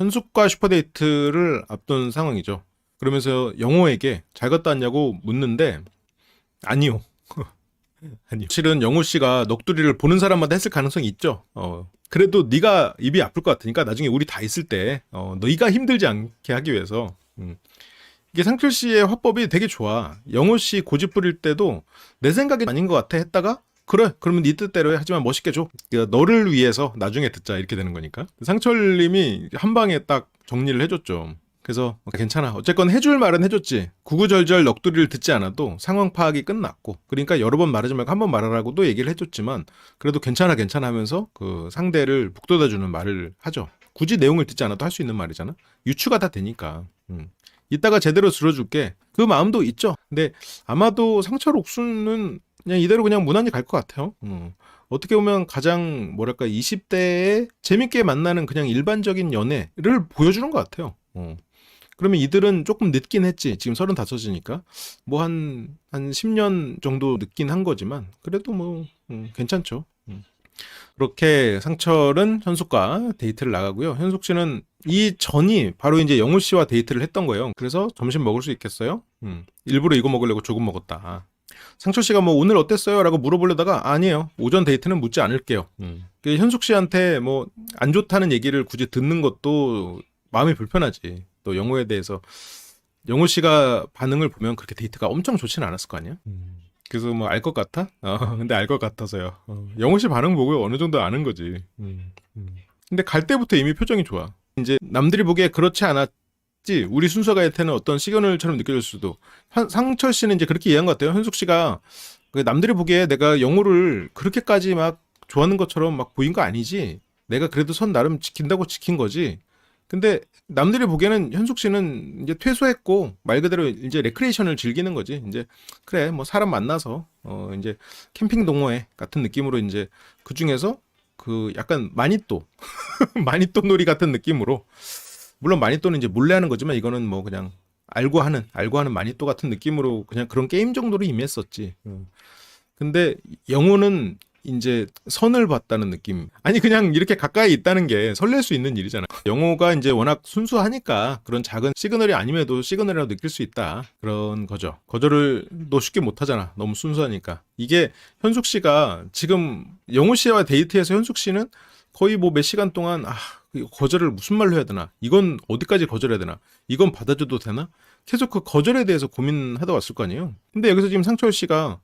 현숙과 슈퍼데이트를 앞둔 상황이죠. 그러면서 영호에게 잘 갔다 왔냐고 묻는데 아니요. 아니요. 실은 영호 씨가 넋두리를 보는 사람마다 했을 가능성이 있죠. 그래도 네가 입이 아플 것 같으니까 나중에 우리 다 있을 때 너희가 힘들지 않게 하기 위해서 이게 상철 씨의 화법이 되게 좋아. 영호 씨 고집 부릴 때도 내 생각이 아닌 것 같아 했다가 그래 그러면 네 뜻대로 해 하지만 멋있게 줘. 그러니까 너를 위해서 나중에 듣자 이렇게 되는 거니까. 상철님이 한 방에 딱 정리를 해줬죠. 그래서 괜찮아. 어쨌건 해줄 말은 해줬지. 구구절절 넋두리를 듣지 않아도 상황 파악이 끝났고 그러니까 여러 번 말하지 말고 한 번 말하라고도 얘기를 해줬지만 그래도 괜찮아 하면서 그 상대를 북돋아주는 말을 하죠. 굳이 내용을 듣지 않아도 할 수 있는 말이잖아. 유추가 다 되니까. 이따가 제대로 들어줄게. 그 마음도 있죠. 근데 아마도 상철 옥수는 그냥 이대로 그냥 무난히 갈 것 같아요. 어떻게 보면 가장 뭐랄까 20대에 재밌게 만나는 그냥 일반적인 연애를 보여주는 것 같아요. 그러면 이들은 조금 늦긴 했지. 지금 35이니까. 뭐 한 10년 정도 늦긴 한 거지만, 그래도 뭐, 괜찮죠. 그렇게 상철은 현숙과 데이트를 나가고요. 현숙 씨는 이 전이 바로 이제 영호 씨와 데이트를 했던 거예요. 그래서 점심 먹을 수 있겠어요? 일부러 이거 먹으려고 조금 먹었다. 상철 씨가 뭐 오늘 어땠어요? 라고 물어보려다가 아니에요. 오전 데이트는 묻지 않을게요. 현숙 씨한테 뭐 안 좋다는 얘기를 굳이 듣는 것도 마음이 불편하지. 또 영호에 대해서 영호 씨가 반응을 보면 그렇게 데이트가 엄청 좋지는 않았을 거 아니야? 그래서 뭐 알 것 같아? 근데 알 것 같아서요. 영호 씨 반응 보고 어느 정도 아는 거지. 근데 갈 때부터 이미 표정이 좋아. 이제 남들이 보기에 그렇지 않았지. 우리 순서가한테는 어떤 시그널처럼 느껴질 수도. 상철 씨는 이제 그렇게 이해한 것 같아요. 현숙 씨가 남들이 보기에 내가 영호를 그렇게까지 막 좋아하는 것처럼 막 보인 거 아니지. 내가 그래도 선 나름 지킨다고 지킨 거지. 근데 남들이 보기에는 현숙 씨는 이제 퇴소했고 말 그대로 이제 레크레이션을 즐기는 거지. 이제 그래 뭐 사람 만나서 이제 캠핑 동호회 같은 느낌으로 이제 그 중에서 그 약간 마니또 마니또 놀이 같은 느낌으로 물론 마니또는 이제 몰래 하는 거지만 이거는 뭐 그냥 알고 하는 마니또 같은 느낌으로 그냥 그런 게임 정도로 임했었지. 근데 영호는 이제 선을 봤다는 느낌. 아니 그냥 이렇게 가까이 있다는 게 설렐 수 있는 일이잖아. 영호가 이제 워낙 순수하니까 그런 작은 시그널이 아님에도 시그널이라고 느낄 수 있다. 그런 거죠. 거절을 너 쉽게 못 하잖아. 너무 순수하니까. 이게 현숙 씨가 지금 영호 씨와 데이트해서 현숙 씨는 거의 뭐 몇 시간 동안 거절을 무슨 말로 해야 되나? 이건 어디까지 거절해야 되나? 이건 받아줘도 되나? 계속 그 거절에 대해서 고민하다 왔을 거 아니에요. 근데 여기서 지금 상철 씨가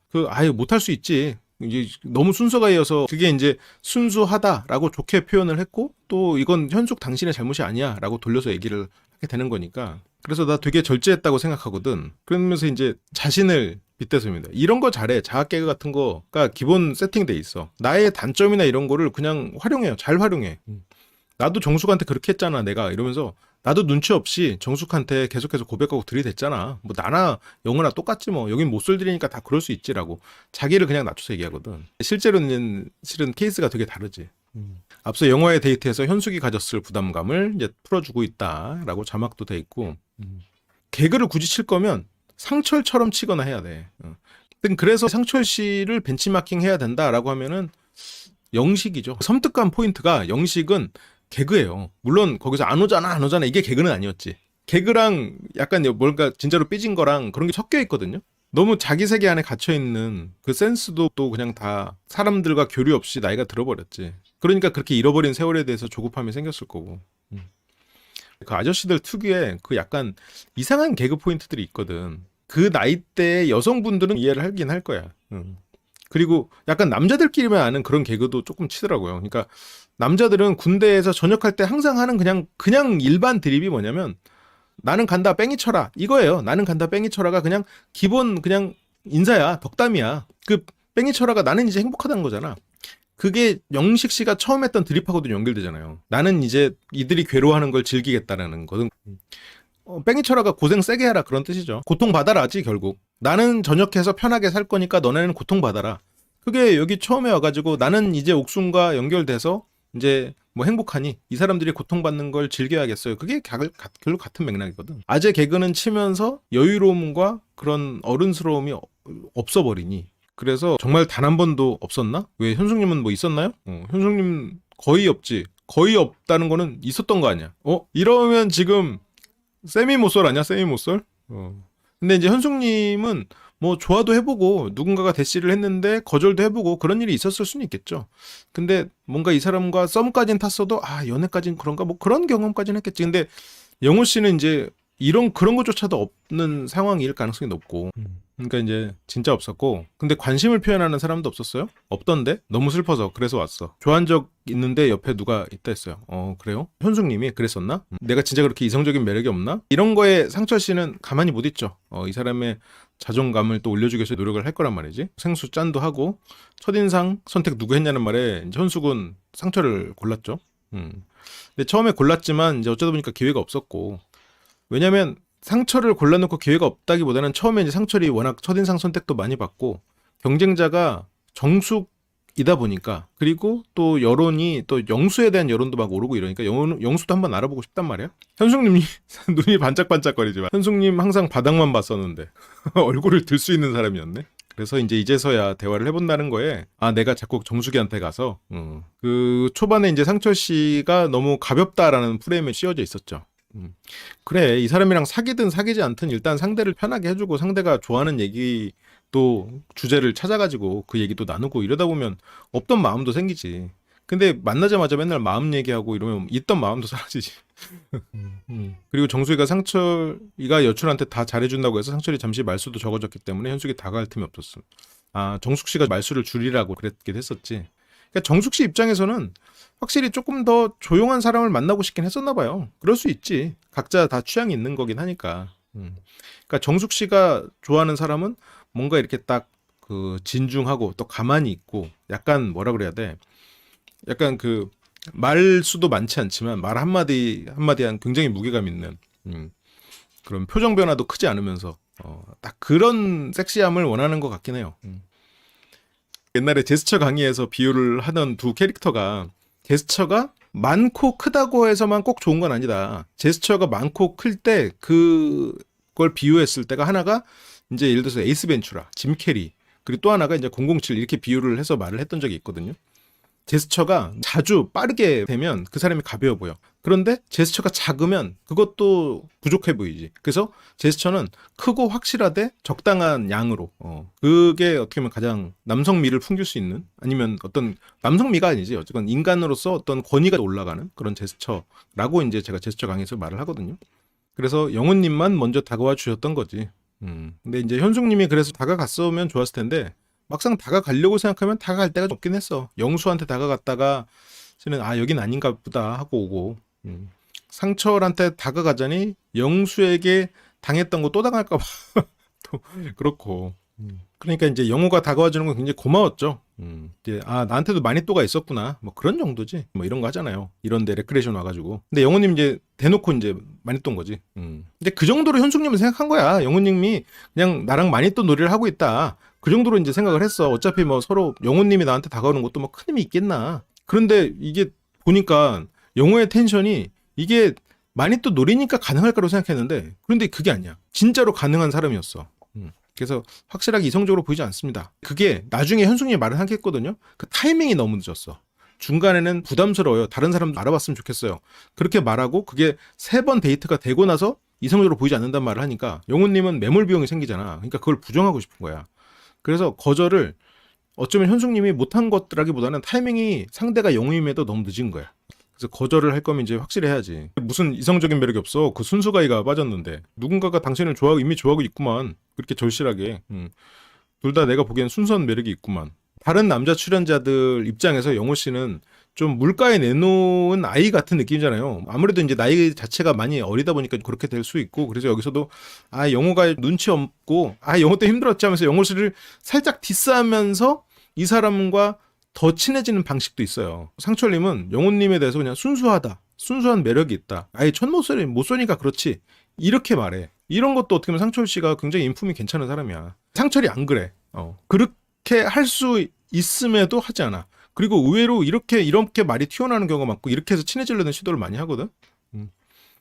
못할 수 있지. 이제 너무 순서가 이어서 그게 이제 순수하다라고 좋게 표현을 했고 또 이건 현숙 당신의 잘못이 아니야라고 돌려서 얘기를 하게 되는 거니까 그래서 나 되게 절제했다고 생각하거든. 그러면서 이제 자신을 빗대서입니다. 이런 거 잘해. 자학 개그 같은 거가 기본 세팅돼 있어. 나의 단점이나 이런 거를 그냥 활용해요. 잘 활용해. 나도 정숙한테 그렇게 했잖아 내가 이러면서 나도 눈치 없이 정숙한테 계속해서 고백하고 들이댔잖아. 뭐 나나 영호나 똑같지 뭐. 여긴 못쏠들이니까 다 그럴 수 있지라고. 자기를 그냥 낮춰서 얘기하거든. 실제로는 실은 케이스가 되게 다르지. 앞서 영화의 데이트에서 현숙이 가졌을 부담감을 이제 풀어주고 있다라고 자막도 돼 있고 개그를 굳이 칠 거면 상철처럼 치거나 해야 돼. 그래서 상철 씨를 벤치마킹 해야 된다라고 하면은 영식이죠. 섬뜩한 포인트가 영식은 개그예요. 물론 거기서 안 오잖아 이게 개그는 아니었지. 개그랑 약간 뭔가 진짜로 삐진 거랑 그런 게 섞여 있거든요. 너무 자기 세계 안에 갇혀 있는 그 센스도 또 그냥 다 사람들과 교류 없이 나이가 들어버렸지. 그러니까 그렇게 잃어버린 세월에 대해서 조급함이 생겼을 거고. 그 아저씨들 특유의 그 약간 이상한 개그 포인트들이 있거든. 그 나이대의 여성분들은 이해를 하긴 할 거야. 그리고 약간 남자들끼리만 아는 그런 개그도 조금 치더라고요. 그러니까 남자들은 군대에서 전역할 때 항상 하는 그냥 일반 드립이 뭐냐면 나는 간다 뺑이 쳐라 이거예요. 나는 간다 뺑이 쳐라가 그냥 기본 그냥 인사야. 덕담이야. 그 뺑이 쳐라가 나는 이제 행복하다는 거잖아. 그게 영식 씨가 처음 했던 드립하고도 연결되잖아요. 나는 이제 이들이 괴로워하는 걸 즐기겠다라는 거든. 뺑이 쳐라가 고생 세게 해라 그런 뜻이죠. 고통받아라지 결국. 나는 전역해서 편하게 살 거니까 너네는 고통받아라. 그게 여기 처음에 와가지고 나는 이제 옥순과 연결돼서 이제 뭐 행복하니 이 사람들이 고통받는 걸 즐겨야겠어요. 그게 결국 같은 맥락이거든. 아재 개그는 치면서 여유로움과 그런 어른스러움이 없어버리니 그래서 정말 단 한 번도 없었나? 왜 현숙님은 뭐 있었나요? 현숙님 거의 없지. 거의 없다는 거는 있었던 거 아니야. 이러면 지금 세미 모쏠 아니야? 세미 모쏠? 근데 이제 현숙님은 뭐 좋아도 해보고 누군가가 대시를 했는데 거절도 해보고 그런 일이 있었을 수는 있겠죠. 근데 뭔가 이 사람과 썸까지는 탔어도 연애까지는 그런가 뭐 그런 경험까지는 했겠지. 근데 영호 씨는 이제 그런 것조차도 없는 상황일 가능성이 높고. 그러니까 이제 진짜 없었고. 근데 관심을 표현하는 사람도 없었어요? 없던데? 너무 슬퍼서 그래서 왔어. 좋아한 적 있는데 옆에 누가 있다 했어요. 그래요? 현숙님이 그랬었나? 내가 진짜 그렇게 이성적인 매력이 없나? 이런 거에 상철 씨는 가만히 못 있죠. 이 사람의 자존감을 또 올려주기 위해서 노력을 할 거란 말이지. 생수 짠도 하고 첫인상 선택 누구 했냐는 말에 이제 현숙은 상철을 골랐죠. 근데 처음에 골랐지만 이제 어쩌다 보니까 기회가 없었고. 왜냐면 상철을 골라놓고 기회가 없다기보다는 처음에 이제 상철이 워낙 첫인상 선택도 많이 받고 경쟁자가 정숙이다 보니까, 그리고 또 여론이 또 영수에 대한 여론도 막 오르고 이러니까 영수도 한번 알아보고 싶단 말이야. 현숙님이 눈이 반짝반짝거리지만 현숙님 항상 바닥만 봤었는데 얼굴을 들 수 있는 사람이었네. 그래서 이제서야 대화를 해본다는 거에 내가 자꾸 정수기한테 가서 그 초반에 이제 상철 씨가 너무 가볍다라는 프레임에 씌워져 있었죠. 그래, 이 사람이랑 사귀든 사귀지 않든 일단 상대를 편하게 해주고 상대가 좋아하는 얘기 또 주제를 찾아가지고 그 얘기도 나누고 이러다 보면 없던 마음도 생기지. 근데 만나자마자 맨날 마음 얘기하고 이러면 있던 마음도 사라지지. 그리고 정수이가 상철이가 여출한테 다 잘해준다고 해서 상철이 잠시 말수도 적어졌기 때문에 현숙이 다가갈 틈이 없었어. 정숙 씨가 말수를 줄이라고 그랬긴 했었지. 그러니까 정숙 씨 입장에서는 확실히 조금 더 조용한 사람을 만나고 싶긴 했었나 봐요. 그럴 수 있지. 각자 다 취향이 있는 거긴 하니까. 그러니까 정숙 씨가 좋아하는 사람은 뭔가 이렇게 딱 그 진중하고 또 가만히 있고 약간 뭐라 그래야 돼. 약간 그 말수도 많지 않지만 말 한마디 한 굉장히 무게감 있는 그런 표정 변화도 크지 않으면서 딱 그런 섹시함을 원하는 것 같긴 해요. 옛날에 제스처 강의에서 비유를 하던 두 캐릭터가 제스처가 많고 크다고 해서만 꼭 좋은 건 아니다. 제스처가 많고 클 때 그걸 비유했을 때가 하나가 이제 예를 들어서 에이스 벤츄라, 짐 캐리, 그리고 또 하나가 이제 007 이렇게 비유를 해서 말을 했던 적이 있거든요. 제스처가 자주 빠르게 되면 그 사람이 가벼워 보여. 그런데 제스처가 작으면 그것도 부족해 보이지. 그래서 제스처는 크고 확실하되 적당한 양으로. 그게 어떻게 보면 가장 남성미를 풍길 수 있는, 아니면 어떤 남성미가 아니지. 어쨌건 인간으로서 어떤 권위가 올라가는 그런 제스처라고 이제 제가 제스처 강의에서 말을 하거든요. 그래서 영훈님만 먼저 다가와 주셨던 거지. 근데 이제 현숙님이 그래서 다가갔으면 좋았을 텐데 막상 다가가려고 생각하면 다가갈 데가 없긴 했어. 영수한테 다가갔다가 저는 여긴 아닌가 보다 하고 오고, 상철한테 다가가자니 영수에게 당했던 거 또 당할까 봐 또 그렇고. 그러니까 이제 영호가 다가와 주는 건 굉장히 고마웠죠. 이제 나한테도 마니또가 있었구나 뭐 그런 정도지. 뭐 이런 거 하잖아요. 이런데 레크레이션 와가지고. 근데 영호님 이제 대놓고 이제 마니또인 거지. 근데 그 정도로 현숙님은 생각한 거야. 영호님이 그냥 나랑 마니또 놀이를 하고 있다. 그 정도로 이제 생각을 했어. 어차피 뭐 서로 영호님이 나한테 다가오는 것도 뭐 큰 힘이 있겠나. 그런데 이게 보니까 영호의 텐션이 이게 마니또 놀이니까 가능할 거라고 생각했는데, 그런데 그게 아니야. 진짜로 가능한 사람이었어. 그래서 확실하게 이성적으로 보이지 않습니다. 그게 나중에 현숙님이 말을 하겠거든요. 그 타이밍이 너무 늦었어. 중간에는 부담스러워요. 다른 사람도 알아봤으면 좋겠어요. 그렇게 말하고 그게 3번 데이트가 되고 나서 이성적으로 보이지 않는단 말을 하니까 영훈님은 매몰 비용이 생기잖아. 그러니까 그걸 부정하고 싶은 거야. 그래서 거절을 어쩌면 현숙님이 못한 것라기보다는 타이밍이 상대가 영웅임에도 너무 늦은 거야. 그래서 거절을 할 거면 이제 확실히 해야지. 무슨 이성적인 매력이 없어. 그 순수가이가 빠졌는데 누군가가 당신을 좋아하고 이미 좋아하고 있구만. 그렇게 절실하게. 둘 다 내가 보기엔 순수한 매력이 있구만. 다른 남자 출연자들 입장에서 영호 씨는 좀 물가에 내놓은 아이 같은 느낌이잖아요. 아무래도 이제 나이 자체가 많이 어리다 보니까 그렇게 될 수 있고, 그래서 여기서도 영호가 눈치 없고 영호 때 힘들었지 하면서 영호 씨를 살짝 디스하면서 이 사람과 더 친해지는 방식도 있어요. 상철님은 영호님에 대해서 그냥 순수한 매력이 있다. 첫 모쏠이 못 쏘니까 그렇지. 이렇게 말해. 이런 것도 어떻게 보면 상철 씨가 굉장히 인품이 괜찮은 사람이야. 상철이 안 그래. 그렇게 할 수 있음에도 하지 않아. 그리고 의외로 이렇게 말이 튀어나오는 경우가 많고 이렇게 해서 친해지려는 시도를 많이 하거든.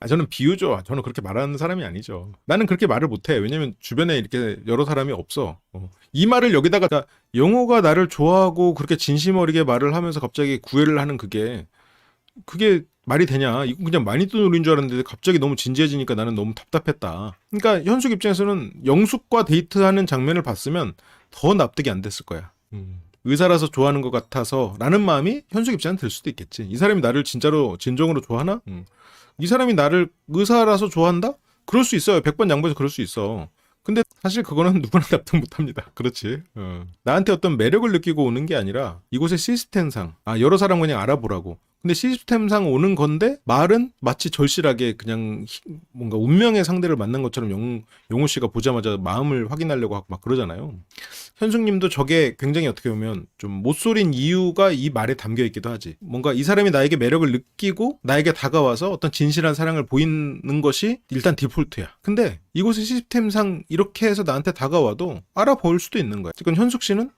저는 비유죠. 저는 그렇게 말하는 사람이 아니죠. 나는 그렇게 말을 못해. 왜냐면 주변에 이렇게 여러 사람이 없어. 이 말을 여기다가 영호가 나를 좋아하고 그렇게 진심 어리게 말을 하면서 갑자기 구애를 하는 그게 그게 말이 되냐? 이거 그냥 마니또 놀인 줄 알았는데 갑자기 너무 진지해지니까 나는 너무 답답했다. 그러니까 현숙 입장에서는 영숙과 데이트하는 장면을 봤으면 더 납득이 안 됐을 거야. 의사라서 좋아하는 것 같아서 라는 마음이 현숙 입장은 들 수도 있겠지. 이 사람이 나를 진짜로 진정으로 좋아하나? 이 사람이 나를 의사라서 좋아한다? 그럴 수 있어요. 100번 양보해서 그럴 수 있어. 근데 사실 그거는 누구나 납득 못합니다. 그렇지. 나한테 어떤 매력을 느끼고 오는 게 아니라 이곳의 시스템상 여러 사람 그냥 알아보라고. 근데 시스템상 오는 건데 말은 마치 절실하게 그냥 뭔가 운명의 상대를 만난 것처럼 영우 씨가 보자마자 마음을 확인하려고 하고 막 그러잖아요. 현숙님도 저게 굉장히 어떻게 보면 좀 못소린 이유가 이 말에 담겨 있기도 하지. 뭔가 이 사람이 나에게 매력을 느끼고 나에게 다가와서 어떤 진실한 사랑을 보이는 것이 일단 디폴트야. 근데 이곳의 시스템상 이렇게 해서 나한테 다가와도 알아볼 수도 있는 거야. 지금 현숙 씨는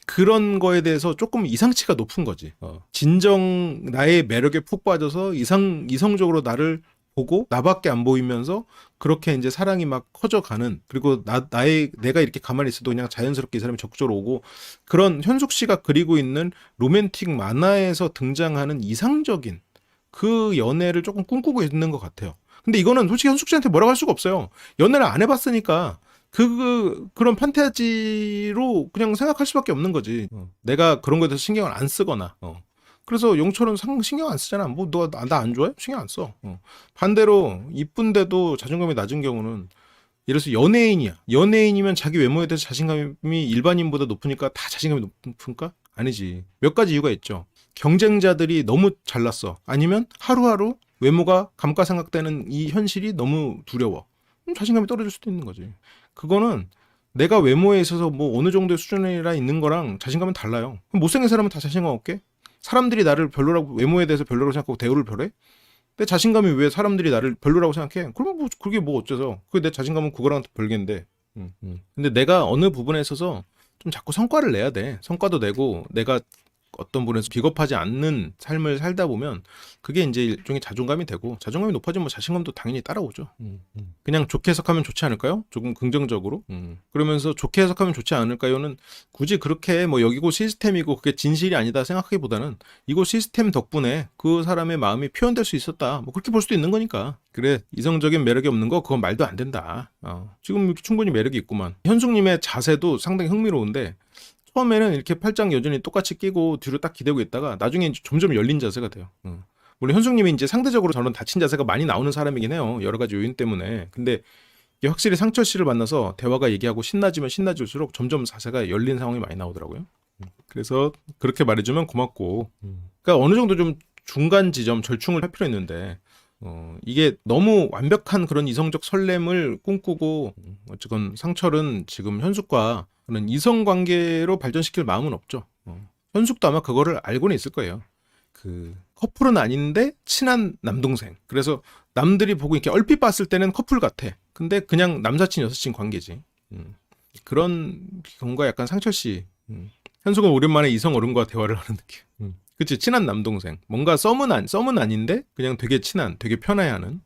그런 거에 대해서 조금 이상치가 높은 거지. 진정 나의 매력에 푹 빠져서 이성적으로 나를 보고 나밖에 안 보이면서 그렇게 이제 사랑이 막 커져가는, 그리고 내가 이렇게 가만히 있어도 그냥 자연스럽게 이 사람이 적극적으로 오고, 그런 현숙 씨가 그리고 있는 로맨틱 만화에서 등장하는 이상적인 그 연애를 조금 꿈꾸고 있는 것 같아요. 근데 이거는 솔직히 현숙 씨한테 뭐라고 할 수가 없어요. 연애를 안 해봤으니까 그런 판타지로 그냥 생각할 수밖에 없는 거지. 내가 그런 거에 대해서 신경을 안 쓰거나. 그래서 용철은 신경 안 쓰잖아. 뭐 너가 나 안 좋아해? 신경 안 써. 반대로 이쁜데도 자존감이 낮은 경우는, 예를 들어서 연예인이야. 연예인이면 자기 외모에 대해서 자신감이 일반인보다 높으니까 다 자신감이 높을까? 아니지. 몇 가지 이유가 있죠. 경쟁자들이 너무 잘났어. 아니면 하루하루 외모가 감가상각되는 이 현실이 너무 두려워. 자신감이 떨어질 수도 있는 거지. 그거는 내가 외모에 있어서 뭐 어느 정도의 수준이라 있는 거랑 자신감은 달라요. 그럼 못생긴 사람은 다 자신감 없게? 사람들이 나를 별로라고, 외모에 대해서 별로라고 생각하고 대우를 별해? 내 자신감이 왜 사람들이 나를 별로라고 생각해? 그럼 뭐 그게 뭐 어째서? 그게 내 자신감은 그거랑 별개인데. 근데 내가 어느 부분에 있어서 좀 자꾸 성과를 내야 돼. 성과도 내고 내가 어떤 분에서 비겁하지 않는 삶을 살다 보면 그게 이제 일종의 자존감이 되고, 자존감이 높아지면 뭐 자신감도 당연히 따라오죠. 그냥 좋게 해석하면 좋지 않을까요? 조금 긍정적으로. 그러면서 좋게 해석하면 좋지 않을까요는 굳이 그렇게 뭐 여기고 시스템이고 그게 진실이 아니다 생각하기보다는 이곳 시스템 덕분에 그 사람의 마음이 표현될 수 있었다. 뭐 그렇게 볼 수도 있는 거니까. 그래, 이성적인 매력이 없는 거 그건 말도 안 된다. 지금 충분히 매력이 있구만. 현숙님의 자세도 상당히 흥미로운데, 처음에는 이렇게 팔짱 여전히 똑같이 끼고 뒤로 딱 기대고 있다가 나중에 이제 점점 열린 자세가 돼요. 물론 현숙님이 이제 상대적으로 저런 닫힌 자세가 많이 나오는 사람이긴 해요. 여러 가지 요인 때문에. 근데 이게 확실히 상철 씨를 만나서 대화가 얘기하고 신나지면 신나질수록 점점 자세가 열린 상황이 많이 나오더라고요. 그래서 그렇게 말해주면 고맙고. 그러니까 어느 정도 좀 중간 지점, 절충을 할 필요 있는데, 이게 너무 완벽한 그런 이성적 설렘을 꿈꾸고, 어쨌건 상철은 지금 현숙과 그런 이성관계로 발전시킬 마음은 없죠. 현숙도 아마 그거를 알고는 있을 거예요. 그 커플은 아닌데 친한 남동생. 그래서 남들이 보고 이렇게 얼핏 봤을 때는 커플 같아. 근데 그냥 남사친 여사친 관계지. 그런 경우가 약간 상철 씨. 현숙은 오랜만에 이성 어른과 대화를 하는 느낌. 그치, 친한 남동생. 뭔가 썸은 아닌데 그냥 되게 친한, 되게 편해하는.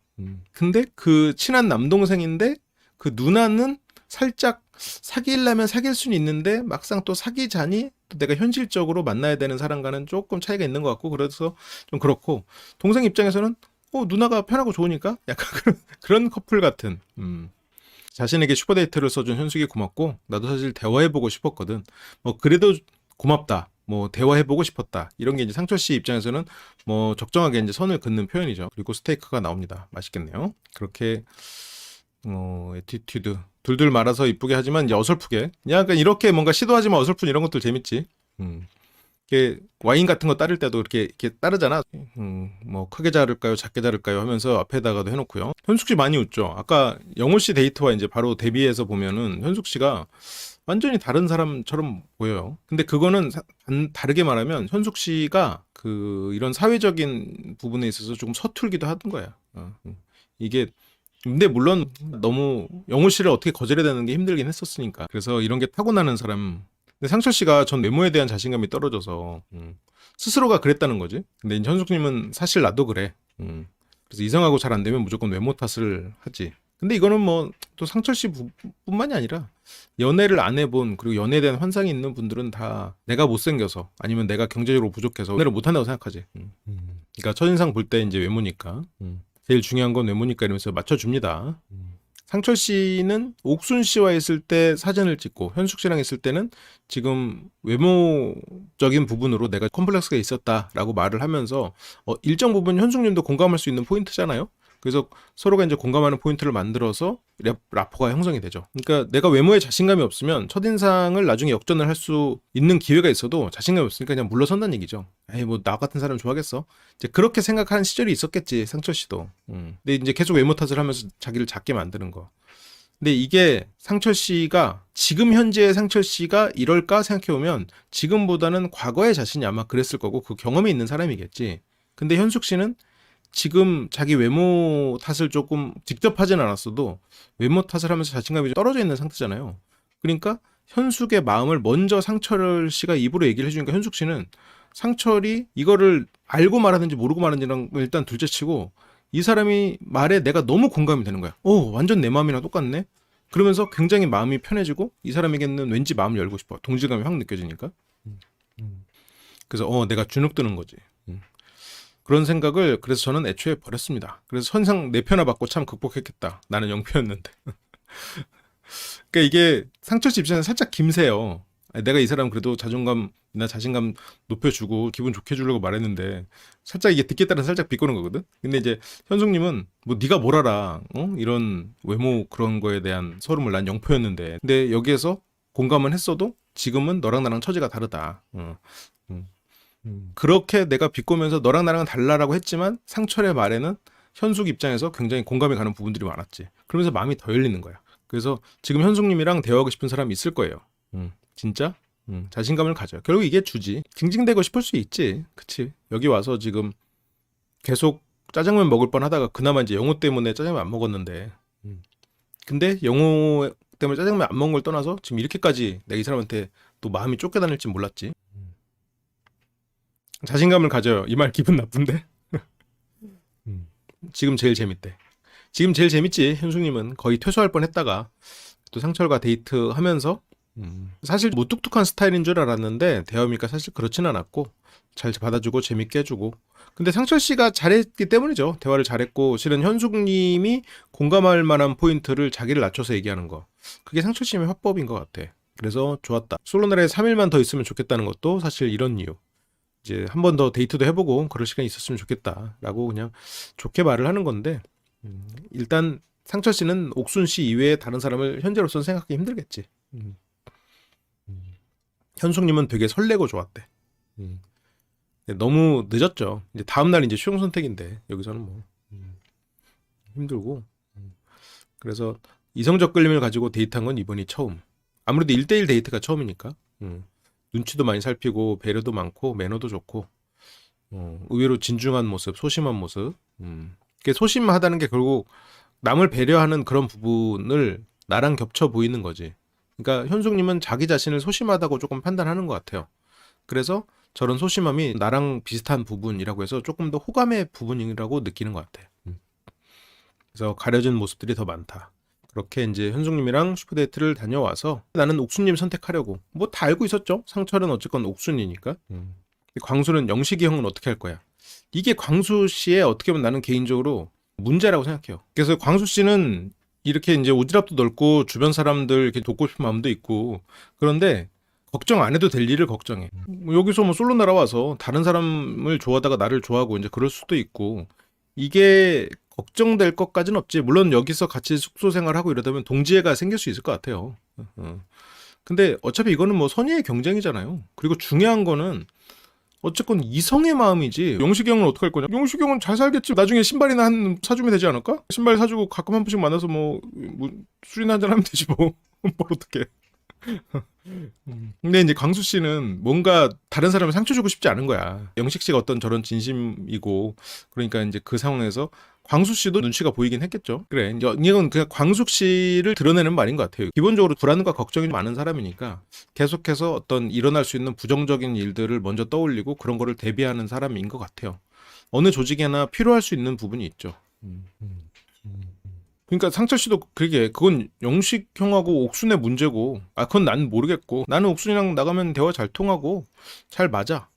근데 그 친한 남동생인데 그 누나는 살짝 사귀려면 사귈 수는 있는데 막상 또 사귀자니 또 내가 현실적으로 만나야 되는 사람과는 조금 차이가 있는 것 같고, 그래서 좀 그렇고, 동생 입장에서는 누나가 편하고 좋으니까 약간 그런 커플 같은. 자신에게 슈퍼데이트를 써준 현숙이 고맙고, 나도 사실 대화해보고 싶었거든. 뭐 그래도 고맙다, 뭐 대화해보고 싶었다, 이런 게 이제 상철 씨 입장에서는 뭐 적정하게 이제 선을 긋는 표현이죠. 그리고 스테이크가 나옵니다. 맛있겠네요. 그렇게 에티튜드 둘둘 말아서 이쁘게 하지만 이제 어설프게, 약간 이렇게 뭔가 시도하지만 어설픈 이런 것들 재밌지. 이게 와인 같은 거 따를 때도 이렇게 따르잖아. 뭐 크게 자를까요, 작게 자를까요 하면서 앞에다가도 해놓고요. 현숙 씨 많이 웃죠. 아까 영호 씨 데이트와 이제 바로 대비해서 보면은 현숙 씨가 완전히 다른 사람처럼 보여요. 근데 그거는 다르게 말하면 현숙 씨가 그 이런 사회적인 부분에 있어서 조금 서툴기도 하던 거야. 이게 근데 물론 너무 영호 씨를 어떻게 거절해야 되는 게 힘들긴 했었으니까. 그래서 이런 게 타고나는 사람. 근데 상철 씨가 전 외모에 대한 자신감이 떨어져서 스스로가 그랬다는 거지. 근데 현숙님은 사실 나도 그래. 그래서 이성하고 잘 안 되면 무조건 외모 탓을 하지. 근데 이거는 뭐 또 상철 씨 뿐만이 아니라 연애를 안 해본 그리고 연애에 대한 환상이 있는 분들은 다 내가 못생겨서 아니면 내가 경제적으로 부족해서 연애를 못한다고 생각하지. 그러니까 첫인상 볼 때 이제 외모니까. 제일 중요한 건 외모니까 이러면서 맞춰줍니다. 상철 씨는 옥순 씨와 있을 때 사진을 찍고 현숙 씨랑 있을 때는 지금 외모적인 부분으로 내가 컴플렉스가 있었다라고 말을 하면서 일정 부분 현숙님도 공감할 수 있는 포인트잖아요. 그래서 서로가 이제 공감하는 포인트를 만들어서 라포가 형성이 되죠. 그러니까 내가 외모에 자신감이 없으면 첫인상을 나중에 역전을 할 수 있는 기회가 있어도 자신감이 없으니까 그냥 물러선다는 얘기죠. 에이 뭐 나 같은 사람 좋아하겠어. 이제 그렇게 생각하는 시절이 있었겠지 상철 씨도. 근데 이제 계속 외모 탓을 하면서 자기를 작게 만드는 거. 근데 이게 상철 씨가 지금 현재의 상철 씨가 이럴까 생각해보면 지금보다는 과거의 자신이 아마 그랬을 거고 그 경험이 있는 사람이겠지. 근데 현숙 씨는 지금 자기 외모 탓을 조금 직접 하진 않았어도 외모 탓을 하면서 자신감이 좀 떨어져 있는 상태잖아요. 그러니까 현숙의 마음을 먼저 상철 씨가 입으로 얘기를 해주니까 현숙 씨는 상철이 이거를 알고 말하는지 모르고 말하는지랑 일단 둘째치고 이 사람이 말에 내가 너무 공감이 되는 거야. 완전 내 마음이랑 똑같네. 그러면서 굉장히 마음이 편해지고 이 사람에게는 왠지 마음을 열고 싶어. 동질감이 확 느껴지니까. 그래서 내가 주눅 드는 거지. 그런 생각을 그래서 저는 애초에 버렸습니다. 그래서 선상 4표나 받고 참 극복했겠다. 나는 0표였는데. 그러니까 이게 상철 씨 입장에서 살짝 김새요. 내가 이 사람 그래도 자존감이나 자신감 높여주고 기분 좋게 해주려고 말했는데 살짝 이게 듣기에 따라 살짝 비꼬는 거거든. 근데 이제 현숙님은 뭐 네가 뭘 알아, 이런 외모 그런 거에 대한 서름을 난 0표였는데 근데 여기에서 공감은 했어도 지금은 너랑 나랑 처지가 다르다. 그렇게 내가 비꼬면서 너랑 나랑은 달라라고 했지만 상철의 말에는 현숙 입장에서 굉장히 공감이 가는 부분들이 많았지. 그러면서 마음이 더 열리는 거야. 그래서 지금 현숙님이랑 대화하고 싶은 사람이 있을 거예요. 진짜? 자신감을 가져. 결국 이게 주지. 징징대고 싶을 수 있지. 그치? 여기 와서 지금 계속 짜장면 먹을 뻔 하다가 그나마 이제 영호 때문에 짜장면 안 먹었는데 근데 영호 때문에 짜장면 안 먹은 걸 떠나서 지금 이렇게까지 내가 이 사람한테 또 마음이 쫓겨다닐지 몰랐지. 자신감을 가져요. 이 말 기분 나쁜데? 지금 제일 재밌대. 지금 제일 재밌지. 현숙님은 거의 퇴소할 뻔했다가 또 상철과 데이트하면서 사실 무뚝뚝한 스타일인 줄 알았는데 대화하니까 사실 그렇진 않았고 잘 받아주고 재밌게 해주고 근데 상철 씨가 잘했기 때문이죠. 대화를 잘했고 실은 현숙님이 공감할 만한 포인트를 자기를 낮춰서 얘기하는 거 그게 상철 씨의 화법인 것 같아. 그래서 좋았다. 솔로나라에 3일만 더 있으면 좋겠다는 것도 사실 이런 이유. 이제 한 번 더 데이트도 해보고 그럴 시간이 있었으면 좋겠다라고 그냥 좋게 말을 하는 건데 일단 상철 씨는 옥순 씨 이외에 다른 사람을 현재로서는 생각하기 힘들겠지. 현숙님은 되게 설레고 좋았대. 너무 늦었죠. 이제 다음날 이제 수용 선택인데 여기서는 뭐 힘들고 그래서 이성적 끌림을 가지고 데이트한 건 이번이 처음. 아무래도 1대1 데이트가 처음이니까 눈치도 많이 살피고 배려도 많고 매너도 좋고 의외로 진중한 모습, 소심한 모습. 소심하다는 게 결국 남을 배려하는 그런 부분을 나랑 겹쳐 보이는 거지. 그러니까 현숙님은 자기 자신을 소심하다고 조금 판단하는 것 같아요. 그래서 저런 소심함이 나랑 비슷한 부분이라고 해서 조금 더 호감의 부분이라고 느끼는 것 같아. 그래서 가려진 모습들이 더 많다. 그렇게 이제 현숙님이랑 슈퍼데이트를 다녀와서 나는 옥순님 선택하려고 뭐 다 알고 있었죠. 상철은 어쨌건 옥순이니까. 광수는 영식이 형은 어떻게 할 거야. 이게 광수 씨의 어떻게 보면 나는 개인적으로 문제라고 생각해요. 그래서 광수 씨는 이렇게 이제 오지랖도 넓고 주변 사람들 이렇게 돕고 싶은 마음도 있고 그런데 걱정 안 해도 될 일을 걱정해. 여기서 뭐 솔로 날아와서 다른 사람을 좋아하다가 나를 좋아하고 이제 그럴 수도 있고 이게 걱정될 것까지는 없지. 물론 여기서 같이 숙소 생활하고 이러다 보면 동지애가 생길 수 있을 것 같아요. 근데 어차피 이거는 뭐 선의의 경쟁이잖아요. 그리고 중요한 거는 어쨌건 이성의 마음이지. 영식이 형은 어떡할 거냐? 영식이 형은 잘 살겠지. 나중에 신발이나 한 사주면 되지 않을까? 신발 사주고 가끔 한 번씩 만나서 뭐 술이나 한잔 하면 되지 뭐. 뭘 어떡해. 근데 이제 광수 씨는 뭔가 다른 사람을 상처 주고 싶지 않은 거야. 영식 씨가 어떤 저런 진심이고 그러니까 이제 그 상황에서 광수 씨도 눈치가 보이긴 했겠죠. 그래, 이건 그냥 광숙 씨를 드러내는 말인 것 같아요. 기본적으로 불안과 걱정이 많은 사람이니까 계속해서 어떤 일어날 수 있는 부정적인 일들을 먼저 떠올리고 그런 거를 대비하는 사람인 것 같아요. 어느 조직에나 필요할 수 있는 부분이 있죠. 그러니까 상철 씨도 그건 영식 형하고 옥순의 문제고, 그건 난 모르겠고, 나는 옥순이랑 나가면 대화 잘 통하고 잘 맞아.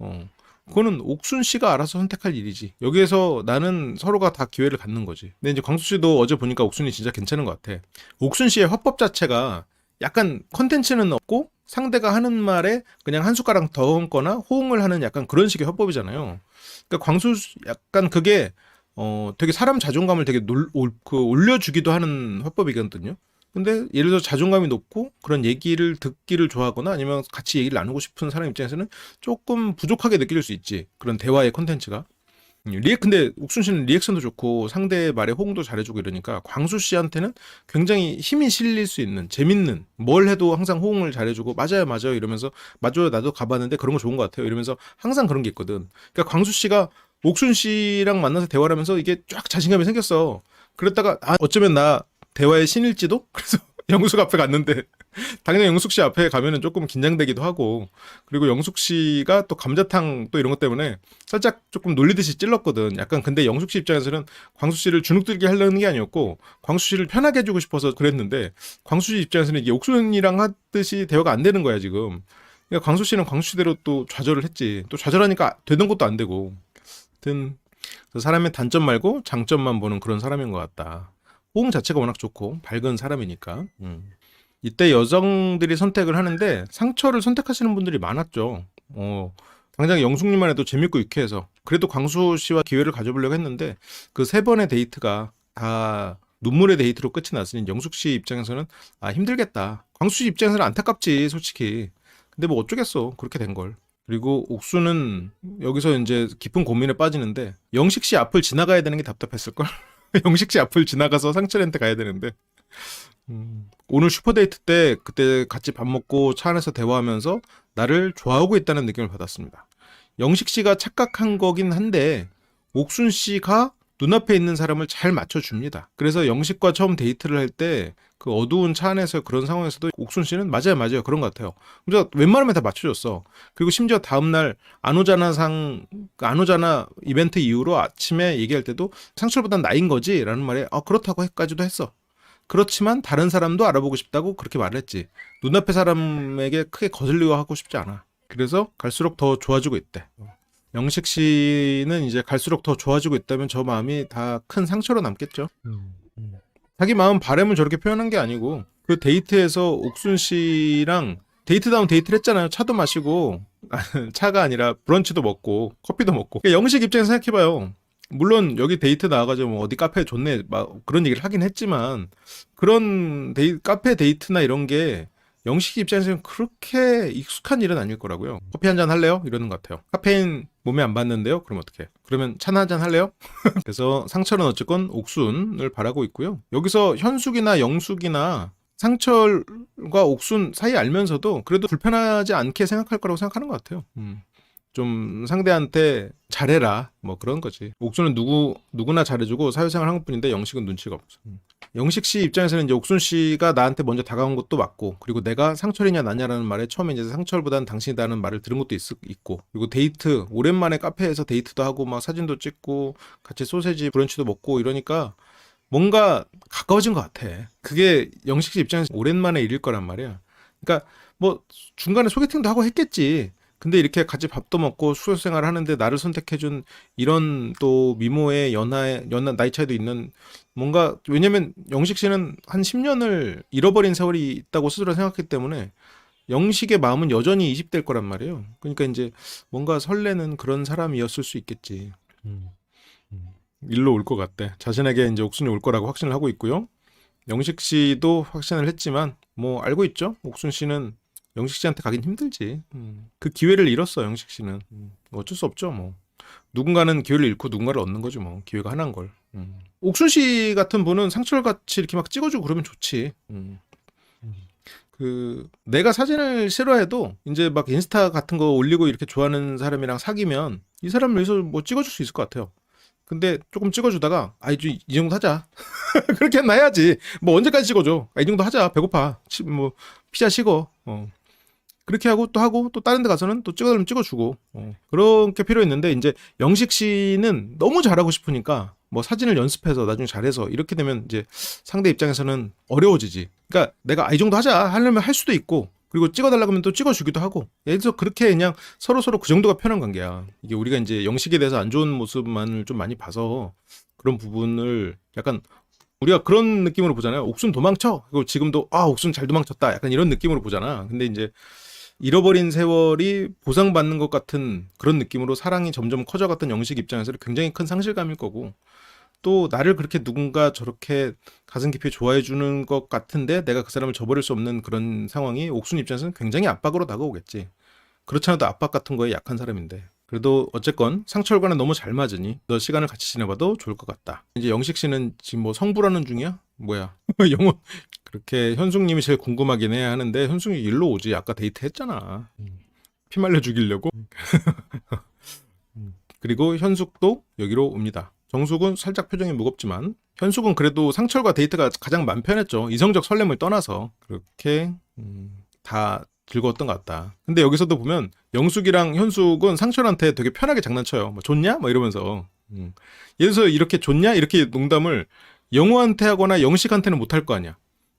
그거는 옥순 씨가 알아서 선택할 일이지. 여기에서 나는 서로가 다 기회를 갖는 거지. 근데 이제 광수 씨도 어제 보니까 옥순이 진짜 괜찮은 것 같아. 옥순 씨의 화법 자체가 약간 컨텐츠는 없고 상대가 하는 말에 그냥 한 숟가락 더 얹거나 호응을 하는 약간 그런 식의 화법이잖아요. 그러니까 광수 약간 그게 되게 사람 자존감을 되게 올려주기도 하는 화법이거든요. 근데 예를 들어 자존감이 높고 그런 얘기를 듣기를 좋아하거나 아니면 같이 얘기를 나누고 싶은 사람 입장에서는 조금 부족하게 느낄 수 있지. 그런 대화의 콘텐츠가. 근데 옥순 씨는 리액션도 좋고 상대의 말에 호응도 잘해주고 이러니까 광수 씨한테는 굉장히 힘이 실릴 수 있는 재밌는, 뭘 해도 항상 호응을 잘해주고 맞아요 맞아요 이러면서 맞아요 나도 가봤는데 그런 거 좋은 것 같아요 이러면서 항상 그런 게 있거든. 그러니까 광수 씨가 옥순 씨랑 만나서 대화를 하면서 이게 쫙 자신감이 생겼어. 그랬다가 어쩌면 나 대화의 신일지도? 그래서 영숙 앞에 갔는데 당연히 영숙 씨 앞에 가면은 조금 긴장되기도 하고, 그리고 영숙 씨가 또 감자탕 또 이런 것 때문에 살짝 조금 놀리듯이 찔렀거든. 약간 근데 영숙 씨 입장에서는 광수 씨를 주눅들게 하려는 게 아니었고 광수 씨를 편하게 해주고 싶어서 그랬는데, 광수 씨 입장에서는 이게 옥순이랑 하듯이 대화가 안 되는 거야 지금. 그러니까 광수 씨는 광수 씨대로 또 좌절을 했지. 또 좌절하니까 되던 것도 안 되고. 하여튼 사람의 단점 말고 장점만 보는 그런 사람인 것 같다. 호응 자체가 워낙 좋고 밝은 사람이니까. 이때 여성들이 선택을 하는데 상처를 선택하시는 분들이 많았죠. 당장 영숙님만 해도 재밌고 유쾌해서 그래도 광수 씨와 기회를 가져보려고 했는데 그 세 번의 데이트가 다 눈물의 데이트로 끝이 났으니 영숙 씨 입장에서는 힘들겠다. 광수 씨 입장에서는 안타깝지 솔직히. 근데 뭐 어쩌겠어 그렇게 된 걸. 그리고 옥수는 여기서 이제 깊은 고민에 빠지는데 영식 씨 앞을 지나가야 되는 게 답답했을걸? 영식 씨 앞을 지나가서 상철한테 가야 되는데. 오늘 슈퍼데이트 때 그때 같이 밥 먹고 차 안에서 대화하면서 나를 좋아하고 있다는 느낌을 받았습니다. 영식 씨가 착각한 거긴 한데 옥순 씨가 눈앞에 있는 사람을 잘 맞춰줍니다. 그래서 영식과 처음 데이트를 할 때 그 어두운 차 안에서 그런 상황에서도 옥순 씨는 맞아요 맞아요 그런 것 같아요. 그래서 웬만하면 다 맞춰줬어. 그리고 심지어 다음날 안 오잖아 이벤트 이후로 아침에 얘기할 때도 상철보단 나인 거지? 라는 말에 그렇다고 까지도 했어. 그렇지만 다른 사람도 알아보고 싶다고 그렇게 말을 했지. 눈앞의 사람에게 크게 거슬리고 하고 싶지 않아. 그래서 갈수록 더 좋아지고 있대. 영식 씨는 이제 갈수록 더 좋아지고 있다면 저 마음이 다 큰 상처로 남겠죠. 자기 마음 바람을 저렇게 표현한 게 아니고 그 데이트에서 옥순 씨랑 데이트다운 데이트를 했잖아요. 차도 마시고 차가 아니라 브런치도 먹고 커피도 먹고. 영식 입장에서 생각해봐요. 물론 여기 데이트 나와가지고 뭐 어디 카페 좋네 막 그런 얘기를 하긴 했지만 그런 카페 데이트나 이런 게 영식 입장에서는 그렇게 익숙한 일은 아닐 거라고요. 커피 한 잔 할래요? 이러는 것 같아요. 카페인 몸에 안 받는데요? 그럼 어떡해? 그러면 차나 한 잔 할래요? 그래서 상철은 어쨌건 옥순을 바라고 있고요. 여기서 현숙이나 영숙이나 상철과 옥순 사이 알면서도 그래도 불편하지 않게 생각할 거라고 생각하는 것 같아요. 좀 상대한테 잘해라 뭐 그런 거지. 옥순은 누구나 잘해주고 사회생활 한 것뿐인데 영식은 눈치가 없어. 영식 씨 입장에서는 이제 옥순 씨가 나한테 먼저 다가온 것도 맞고, 그리고 내가 상철이냐 나냐라는 말에 처음에 이제 상철보다는 당신이다는 말을 들은 것도 있고, 그리고 데이트 오랜만에 카페에서 데이트도 하고 막 사진도 찍고 같이 소세지 브런치도 먹고 이러니까 뭔가 가까워진 것 같아. 그게 영식 씨 입장에서 오랜만에 일일 거란 말이야. 그러니까 뭐 중간에 소개팅도 하고 했겠지. 근데 이렇게 같이 밥도 먹고 수요 생활을 하는데 나를 선택해준 이런 또 미모의 연하 나이 차이도 있는 뭔가, 왜냐면 영식 씨는 한 10년을 잃어버린 세월이 있다고 스스로 생각했기 때문에 영식의 마음은 여전히 20대일 거란 말이에요. 그러니까 이제 뭔가 설레는 그런 사람이었을 수 있겠지. 일로 올 것 같대. 자신에게 이제 옥순이 올 거라고 확신을 하고 있고요. 영식 씨도 확신을 했지만 뭐 알고 있죠. 옥순 씨는 영식 씨한테 가긴 힘들지. 그 기회를 잃었어 영식 씨는. 어쩔 수 없죠 뭐. 누군가는 기회를 잃고 누군가를 얻는 거지 뭐. 기회가 하나인 걸. 옥순 씨 같은 분은 상철같이 이렇게 막 찍어주고 그러면 좋지. 내가 사진을 싫어해도 이제 막 인스타 같은 거 올리고 이렇게 좋아하는 사람이랑 사귀면 이 사람을 위해서 뭐 찍어줄 수 있을 것 같아요. 근데 조금 찍어주다가 이 정도 하자. 그렇게 해야지. 뭐 언제까지 찍어줘. 이 정도 하자. 배고파. 뭐 피자 식어. 그렇게 하고 또 다른 데 가서는 또 찍어달라면 찍어주고 그렇게 필요했는데 이제 영식 씨는 너무 잘하고 싶으니까 뭐 사진을 연습해서 나중에 잘해서 이렇게 되면 이제 상대 입장에서는 어려워지지. 그러니까 내가 이 정도 하자 하려면 할 수도 있고 그리고 찍어달라고 하면 또 찍어주기도 하고 예를 들어서 그렇게 그냥 서로 그 정도가 편한 관계야. 이게 우리가 이제 영식에 대해서 안 좋은 모습만을 좀 많이 봐서 그런 부분을 약간 우리가 그런 느낌으로 보잖아요. 옥순 도망쳐. 그리고 지금도 옥순 잘 도망쳤다. 약간 이런 느낌으로 보잖아. 근데 이제 잃어버린 세월이 보상받는 것 같은 그런 느낌으로 사랑이 점점 커져갔던 영식 입장에서는 굉장히 큰 상실감일 거고 또 나를 그렇게 누군가 저렇게 가슴 깊이 좋아해 주는 것 같은데 내가 그 사람을 저버릴 수 없는 그런 상황이 옥순 입장에서는 굉장히 압박으로 다가오겠지. 그렇지 않아도 압박 같은 거에 약한 사람인데 그래도 어쨌건 상철과는 너무 잘 맞으니 너 시간을 같이 지내봐도 좋을 것 같다. 이제 영식 씨는 지금 뭐 성불하는 중이야? 뭐야? 영혼 그렇게 현숙님이 제일 궁금하긴 해 하는데 현숙이 일로 오지. 아까 데이트 했잖아. 피 말려 죽이려고. 그리고 현숙도 여기로 옵니다. 정숙은 살짝 표정이 무겁지만 현숙은 그래도 상철과 데이트가 가장 맘 편했죠. 이성적 설렘을 떠나서 그렇게 다 즐거웠던 것 같다. 근데 여기서도 보면 영숙이랑 현숙은 상철한테 되게 편하게 장난쳐요. 뭐 좋냐? 뭐 이러면서 예를 들어서 이렇게 좋냐? 이렇게 농담을 영우한테 하거나 영식한테는 못할 거 아니야.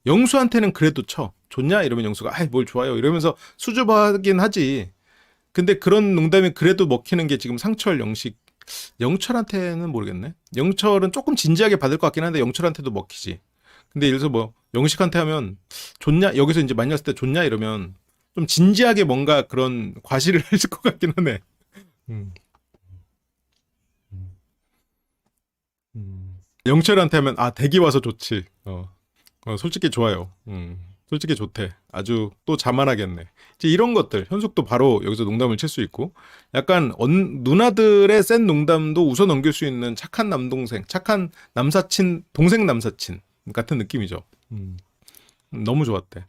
영수한테는 그래도 쳐. 좋냐? 이러면 영수가 아이 뭘 좋아요 이러면서 수줍어하긴 하지. 근데 그런 농담이 그래도 먹히는 게 지금 상철, 영식, 영철한테는 모르겠네. 영철은 조금 진지하게 받을 것 같긴 한데 영철한테도 먹히지. 근데 예를 들어서 뭐 영식한테 하면 좋냐? 여기서 이제 만났을 때 좋냐? 이러면 좀 진지하게 뭔가 그런 과시를 해줄 것 같긴 하네. 음. 영철한테 하면 댁이 와서 좋지. 솔직히 좋아요. 솔직히 좋대. 아주 또 자만하겠네. 이제 이런 것들 현숙도 바로 여기서 농담을 칠 수 있고 약간 누나들의 센 농담도 웃어 넘길 수 있는 착한 남동생, 착한 남사친, 동생 남사친 같은 느낌이죠. 너무 좋았대.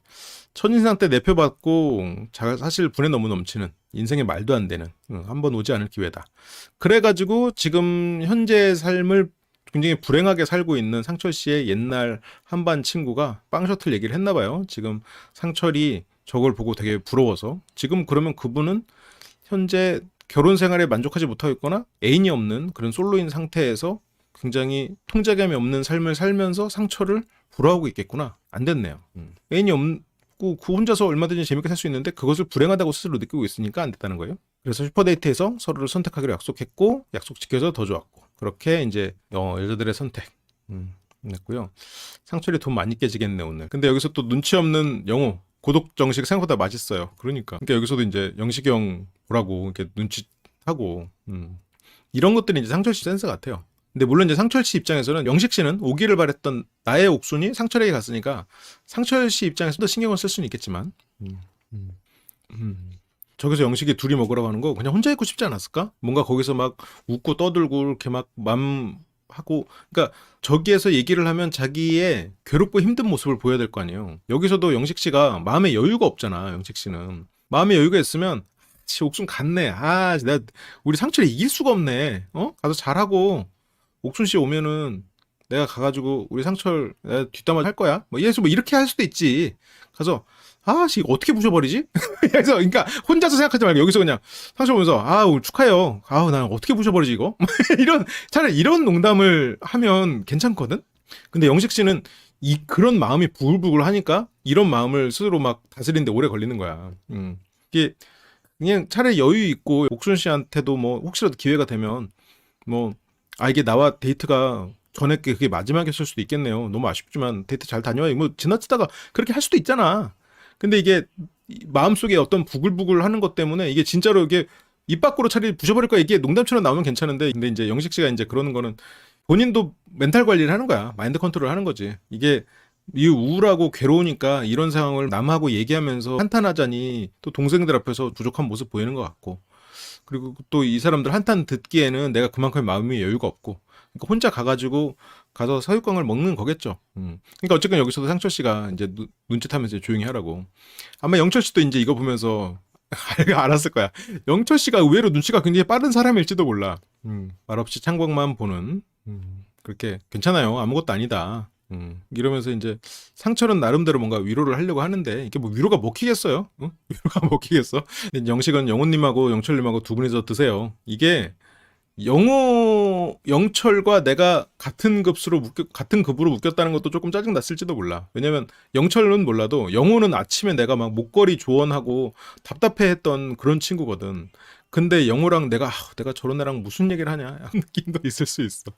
첫인상 때 내표받고 사실 분에 너무 넘치는 인생에 말도 안 되는 한번 오지 않을 기회다. 그래가지고 지금 현재의 삶을 굉장히 불행하게 살고 있는 상철 씨의 옛날 한반 친구가 빵 셔틀 얘기를 했나 봐요. 지금 상철이 저걸 보고 되게 부러워서 지금 그러면 그분은 현재 결혼 생활에 만족하지 못하고 있거나 애인이 없는 그런 솔로인 상태에서 굉장히 통제감이 없는 삶을 살면서 상철을 부러워하고 있겠구나. 안 됐네요. 애인이 없고 그 혼자서 얼마든지 재밌게 살 수 있는데 그것을 불행하다고 스스로 느끼고 있으니까 안 됐다는 거예요. 그래서 슈퍼데이트에서 서로를 선택하기로 약속했고 약속 지켜서 더 좋았고 그렇게 이제 여자들의 선택 했고요. 상철이 돈 많이 깨지겠네 오늘. 근데 여기서 또 눈치 없는 영호 고독 정식 생각보다 맛있어요. 그러니까 여기서도 이제 영식이 형 보라고 이렇게 눈치하고 이런 것들이 이제 상철 씨 센스 같아요. 근데 물론 이제 상철 씨 입장에서는 영식 씨는 오기를 바랬던 나의 옥순이 상철에게 갔으니까 상철 씨 입장에서도 신경을 쓸 수는 있겠지만 저기서 영식이 둘이 먹으라고 하는 거 그냥 혼자 있고 싶지 않았을까? 뭔가 거기서 막 웃고 떠들고 이렇게 막 하고 그러니까 저기에서 얘기를 하면 자기의 괴롭고 힘든 모습을 보여야 될 거 아니에요. 여기서도 영식 씨가 마음에 여유가 없잖아. 영식 씨는 마음에 여유가 있으면 옥순 갔네. 내가 우리 상철이 이길 수가 없네. 가서 잘하고 옥순 씨 오면은 내가 가가지고 우리 상철 내가 뒷담화 할 거야. 뭐 예를 들어 뭐 이렇게 할 수도 있지. 가서 이거 어떻게 부셔버리지? 그래서 그러니까 혼자서 생각하지 말고 여기서 그냥 상철 보면서 오늘 축하해요. 난 어떻게 부셔버리지 이거? 차라리 이런 농담을 하면 괜찮거든. 근데 영식 씨는 그런 마음이 부글부글 하니까 이런 마음을 스스로 막 다스리는데 오래 걸리는 거야. 이게 그냥 차라리 여유 있고 옥순 씨한테도 뭐 혹시라도 기회가 되면 뭐 이게 나와 데이트가 전에 그게 마지막이었을 수도 있겠네요. 너무 아쉽지만 데이트 잘 다녀와요. 뭐 지나치다가 그렇게 할 수도 있잖아. 근데 이게 마음속에 어떤 부글부글 하는 것 때문에 이게 진짜로 이게 입 밖으로 차라리 부셔버릴 거야. 이게 농담처럼 나오면 괜찮은데 근데 이제 영식 씨가 이제 그러는 거는 본인도 멘탈 관리를 하는 거야. 마인드 컨트롤 하는 거지. 이게 우울하고 괴로우니까 이런 상황을 남하고 얘기하면서 한탄하자니 또 동생들 앞에서 부족한 모습 보이는 것 같고 그리고 또 이 사람들 한탄 듣기에는 내가 그만큼 마음이 여유가 없고 그러니까 혼자 가서 사육강을 먹는 거겠죠. 그러니까 어쨌든 여기서도 상철 씨가 이제 눈짓하면서 조용히 하라고. 아마 영철 씨도 이제 이거 보면서 알았을 거야. 영철 씨가 의외로 눈치가 굉장히 빠른 사람일지도 몰라. 말없이 창밖만 보는. 그렇게 괜찮아요. 아무것도 아니다. 이러면서 이제 상철은 나름대로 뭔가 위로를 하려고 하는데 이게 뭐 위로가 먹히겠어요? 응? 위로가 먹히겠어? 근데 영식은 영호님하고 영철님하고 두 분이서 드세요. 이게 영철과 내가 같은 급으로 묶였다는 것도 조금 짜증났을지도 몰라. 왜냐면 영철은 몰라도 영호는 아침에 내가 막 목걸이 조언하고 답답해했던 그런 친구거든. 근데 영호랑 내가 저런 애랑 무슨 얘기를 하냐 하는 느낌도 있을 수 있어.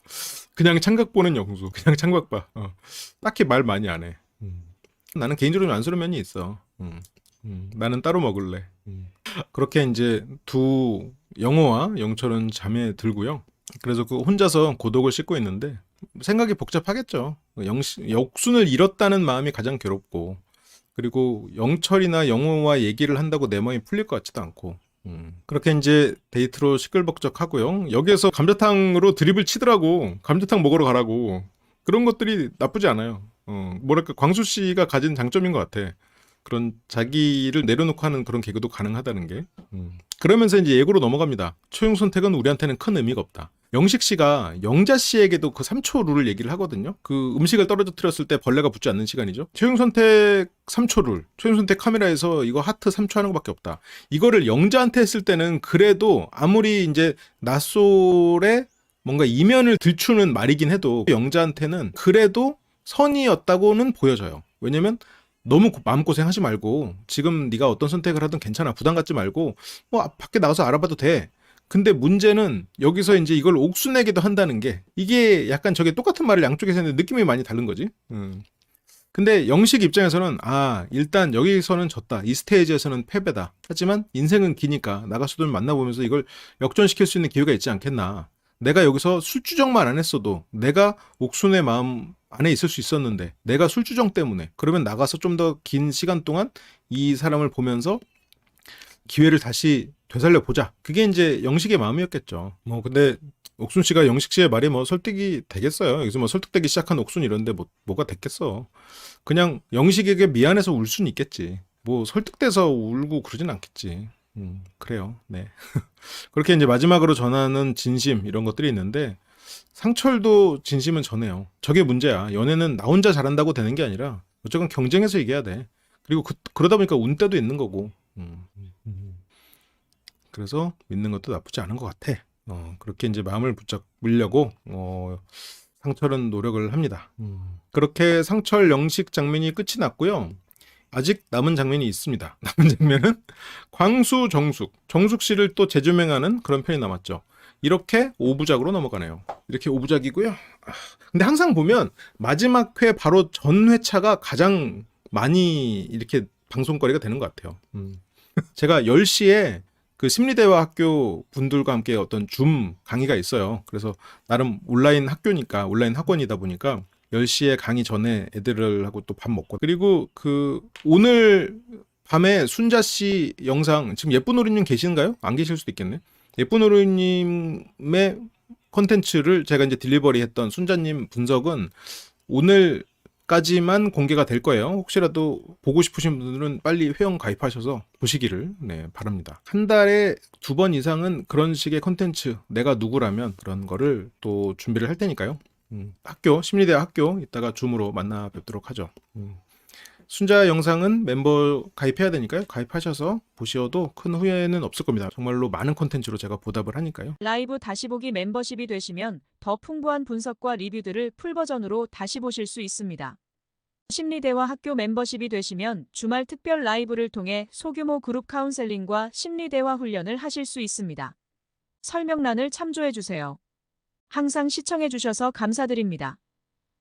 그냥 창각 보는 영수, 그냥 창각 봐. 딱히 말 많이 안 해. 나는 개인적으로 좀 안쓰러운 면이 있어. 나는 따로 먹을래. 그렇게 이제 두 영호와 영철은 잠에 들고요. 그래서 그 혼자서 고독을 씻고 있는데 생각이 복잡하겠죠. 역순을 잃었다는 마음이 가장 괴롭고, 그리고 영철이나 영호와 얘기를 한다고 내 마음이 풀릴 것 같지도 않고. 그렇게 이제 데이트로 시끌벅적하고요. 여기에서 감자탕으로 드립을 치더라고. 감자탕 먹으러 가라고. 그런 것들이 나쁘지 않아요. 뭐랄까, 광수 씨가 가진 장점인 것 같아. 그런 자기를 내려놓고 하는 그런 개그도 가능하다는 게. 그러면서 이제 예고로 넘어갑니다. 초용 선택은 우리한테는 큰 의미가 없다. 영식 씨가 영자 씨에게도 그 3초 룰을 얘기를 하거든요. 그 음식을 떨어뜨렸을 때 벌레가 붙지 않는 시간이죠. 초용 선택 3초 룰. 초용 선택 카메라에서 이거 하트 3초 하는 것밖에 없다. 이거를 영자한테 했을 때는 그래도 아무리 이제 낯솔의 뭔가 이면을 들추는 말이긴 해도 영자한테는 그래도 선이었다고는 보여져요. 왜냐면 너무 마음고생 하지 말고 지금 네가 어떤 선택을 하든 괜찮아. 부담 갖지 말고 뭐 밖에 나가서 알아봐도 돼. 근데 문제는 여기서 이제 이걸 옥순에게도 한다는 게, 이게 약간 저게 똑같은 말을 양쪽에서 했는데 느낌이 많이 다른 거지. 근데 영식 입장에서는 일단 여기서는 졌다. 이 스테이지에서는 패배다. 하지만 인생은 기니까 나가서도 만나보면서 이걸 역전시킬 수 있는 기회가 있지 않겠나. 내가 여기서 술주정만 안 했어도 내가 옥순의 마음 안에 있을 수 있었는데 내가 술주정 때문에, 그러면 나가서 좀 더 긴 시간 동안 이 사람을 보면서 기회를 다시 되살려 보자. 그게 이제 영식의 마음이었겠죠. 뭐 근데 옥순 씨가 영식 씨의 말이 뭐 설득이 되겠어요. 여기서 뭐 설득되기 시작한 옥순 이런데 뭐가 됐겠어. 그냥 영식에게 미안해서 울 수는 있겠지. 뭐 설득돼서 울고 그러진 않겠지. 그래요. 네. 그렇게 이제 마지막으로 전하는 진심 이런 것들이 있는데, 상철도 진심은 전해요. 저게 문제야. 연애는 나 혼자 잘한다고 되는 게 아니라 어쨌건 경쟁해서 이겨야 돼. 그리고 그러다 보니까 운때도 있는 거고. 그래서 믿는 것도 나쁘지 않은 것 같아. 그렇게 이제 마음을 붙잡으려고 상철은 노력을 합니다. 그렇게 상철 영식 장면이 끝이 났고요. 아직 남은 장면이 있습니다. 남은 장면은 광수 정숙 씨를 또 재조명하는 그런 편이 남았죠. 이렇게 5부작으로 넘어가네요. 이렇게 5부작이고요. 근데 항상 보면 마지막 회 바로 전 회차가 가장 많이 이렇게 방송거리가 되는 것 같아요. 제가 10시에 그 심리대화 학교 분들과 함께 어떤 줌 강의가 있어요. 그래서 나름 온라인 학교니까, 온라인 학원이다 보니까 10시에 강의 전에 애들하고 또 밥 먹고, 그리고 그 오늘 밤에 순자 씨 영상, 지금 예쁜 오리님 계시는가요? 안 계실 수도 있겠네. 예쁜 오리님의 컨텐츠를 제가 이제 딜리버리 했던 순자님 분석은 오늘까지만 공개가 될 거예요. 혹시라도 보고 싶으신 분들은 빨리 회원 가입하셔서 보시기를 바랍니다. 한 달에 2번 이상은 그런 식의 컨텐츠, 내가 누구라면 그런 거를 또 준비를 할 테니까요. 심리대 학교 이따가 줌으로 만나 뵙도록 하죠. 순자 영상은 멤버 가입해야 되니까요. 가입하셔서 보셔도 큰 후회는 없을 겁니다. 정말로 많은 콘텐츠로 제가 보답을 하니까요. 라이브 다시 보기 멤버십이 되시면 더 풍부한 분석과 리뷰들을 풀버전으로 다시 보실 수 있습니다. 심리대화 학교 멤버십이 되시면 주말 특별 라이브를 통해 소규모 그룹 카운셀링과 심리대화 훈련을 하실 수 있습니다. 설명란을 참조해주세요. 항상 시청해주셔서 감사드립니다.